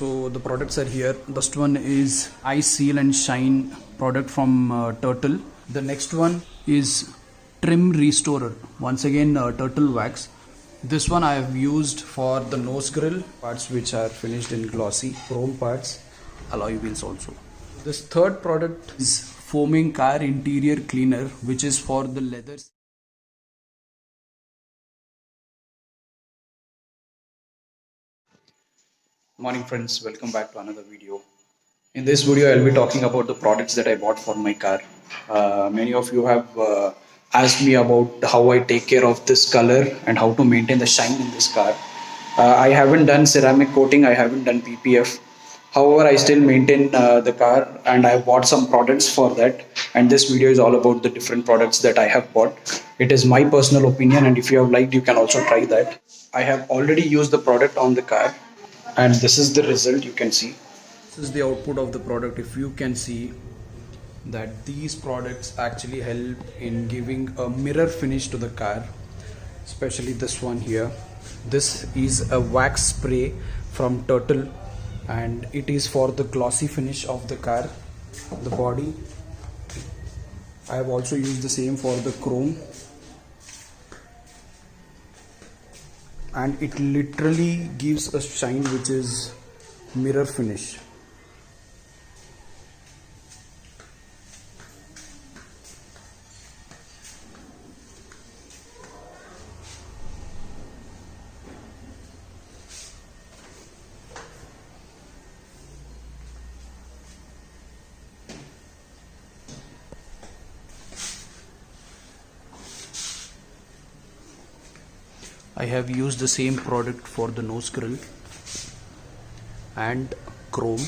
So the products are here. The first one is Eye Seal and Shine product from Turtle. The next one is Trim Restorer. Once again, turtle wax. This one I have used for the nose grill parts which are finished in glossy chrome parts, alloy wheels also. This third product is Foaming Car Interior Cleaner, which is for the leather. Morning friends, welcome back to another video. In this video I'll be talking about the products that I bought for my car. Many of you have asked me about how I take care of this color and how to maintain the shine in this car. I haven't done ceramic coating, I haven't done PPF. However, I still maintain the car and I bought some products for that, and this video is all about the different products that I have bought. It is my personal opinion, and if you have liked, you can also try that. I have already used the product on the car and this is the result. You can see this is the output of the product. If you can see that these products actually help in giving a mirror finish to the car, especially this one here. This is a wax spray from Turtle and it is for the glossy finish of the car, the body. I have also used the same for the chrome, and it literally gives a shine which is mirror finish. I have used the same product for the nose grill and chrome.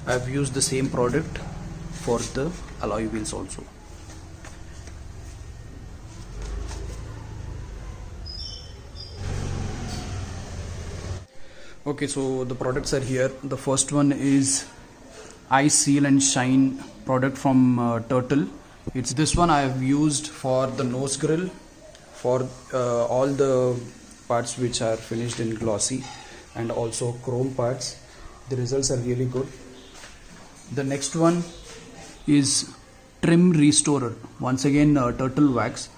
I have used the same product for the alloy wheels also. Okay, so the products are here. The first one is Eye Seal and Shine product from Turtle. It's this one I have used for the nose grill, for all the parts which are finished in glossy and also chrome parts. The results are really good. The next one is Trim Restorer. Once again, turtle wax.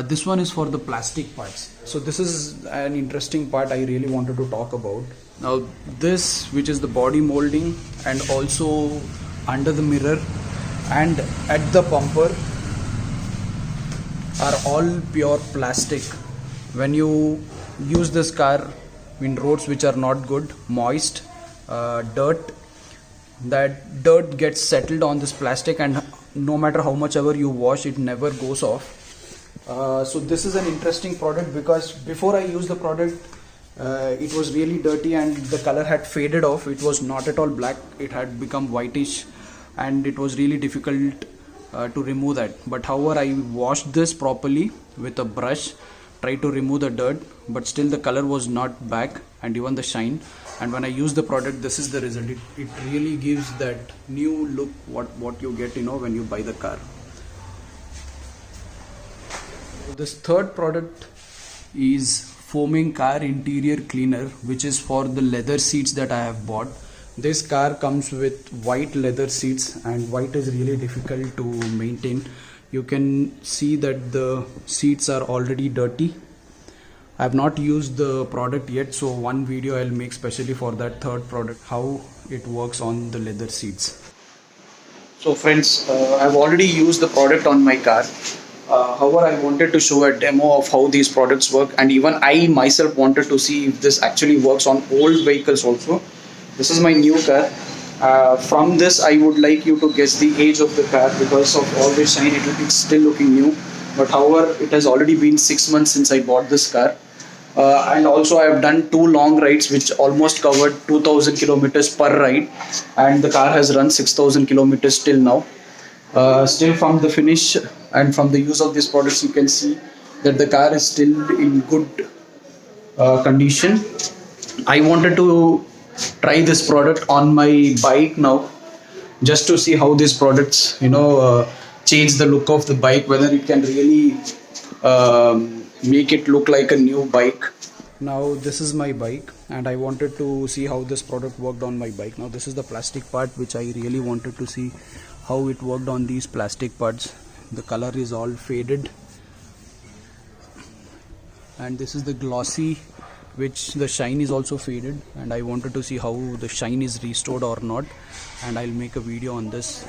This one is for the plastic parts. So this is an interesting part I really wanted to talk about. Now this, which is the body molding, and also under the mirror and at the bumper, are all pure plastic. When you use this car in roads which are not good, moist, dirt, that dirt gets settled on this plastic, and no matter how much ever you wash, it never goes off. So this is an interesting product because before I used the product, it was really dirty and the color had faded off. It was not at all black, it had become whitish and it was really difficult to remove that. But however, I washed this properly with a brush, tried to remove the dirt, but still the color was not back and even the shine. And when I use the product, this is the result. It really gives that new look what you get, when you buy the car. This third product is Foaming Car Interior Cleaner, which is for the leather seats that I have bought. This car comes with white leather seats, and white is really difficult to maintain. You can see that the seats are already dirty. I have not used the product yet, so one video I'll make specially for that third product, how it works on the leather seats. So friends, I've already used the product on my car. However, I wanted to show a demo of how these products work, and even I myself wanted to see if this actually works on old vehicles also. This is my new car. From this, I would like you to guess the age of the car. Because of all this shine, it's still looking new. But however, it has already been 6 months since I bought this car. And also I have done 2 long rides which almost covered 2000 kilometers per ride, and the car has run 6000 kilometers till now. Still from the finish and from the use of these products, you can see that the car is still in good condition. I wanted to try this product on my bike now, just to see how these products, change the look of the bike, whether it can really make it look like a new bike. Now this is my bike and I wanted to see how this product worked on my bike. Now this is the plastic part which I really wanted to see how it worked on these plastic parts. The color is all faded, and this is the glossy, which the shine is also faded, and I wanted to see how the shine is restored or not, and I'll make a video on this.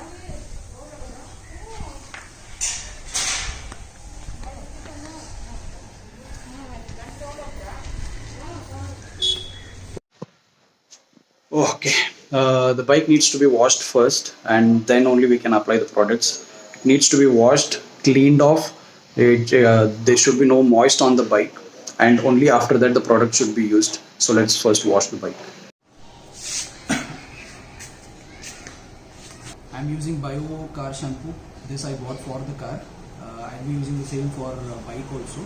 Okay, the bike needs to be washed first, and then only we can apply the products. It needs to be washed, cleaned off. There should be no moist on the bike, and only after that the product should be used. So let's first wash the bike. I'm using Bio car shampoo. This I bought for the car. I'll be using the same for bike also.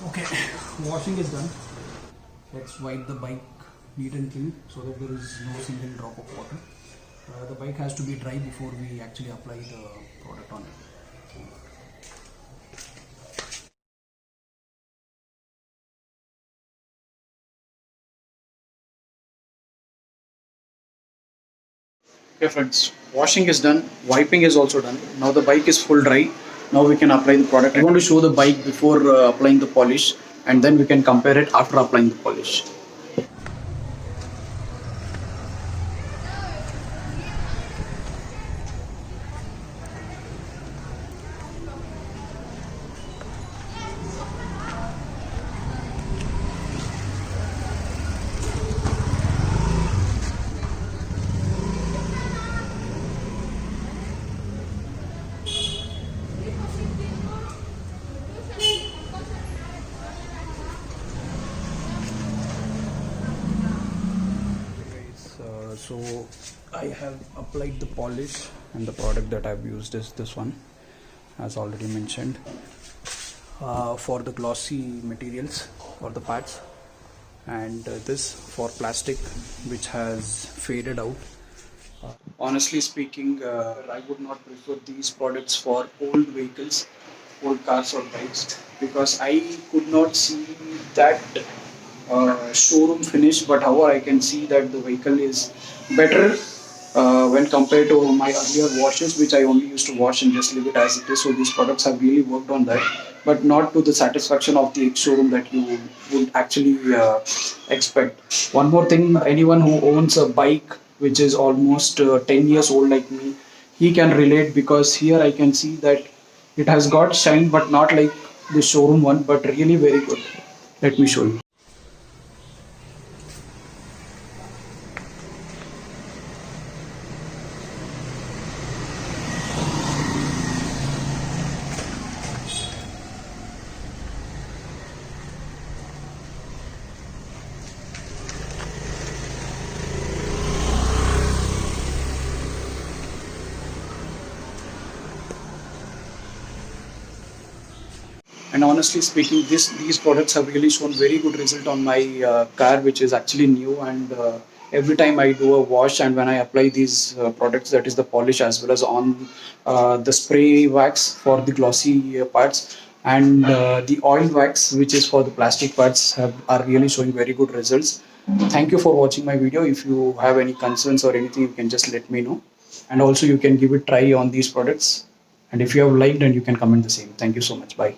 Okay, washing is done. Let's wipe the bike neat and clean so that there is no single drop of water. The bike has to be dry before we actually apply the product on it. Okay friends, washing is done, wiping is also done. Now the bike is full dry. Now we can apply the product. I want to show the bike before applying the polish, and then we can compare it after applying the polish. So I have applied the polish, and the product that I've used is this one, as already mentioned, for the glossy materials for the parts, and this for plastic which has faded out. Honestly speaking, I would not prefer these products for old vehicles, old cars or bikes, because I could not see that showroom finish, but however I can see that the vehicle is better when compared to my earlier washes, which I only used to wash and just leave it as it is. So these products have really worked on that, but not to the satisfaction of the showroom that you would actually expect. One more thing, anyone who owns a bike which is almost 10 years old like me, he can relate, because here I can see that it has got shine, but not like the showroom one, but really very good. Let me show you. And honestly speaking, these products have really shown very good result on my car, which is actually new. And every time I do a wash, and when I apply these products, that is the polish as well as on the spray wax for the glossy parts, and the oil wax, which is for the plastic parts, are really showing very good results. Thank you for watching my video. If you have any concerns or anything, you can just let me know, and also you can give it try on these products, and if you have liked, and you can comment the same. Thank you so much. Bye.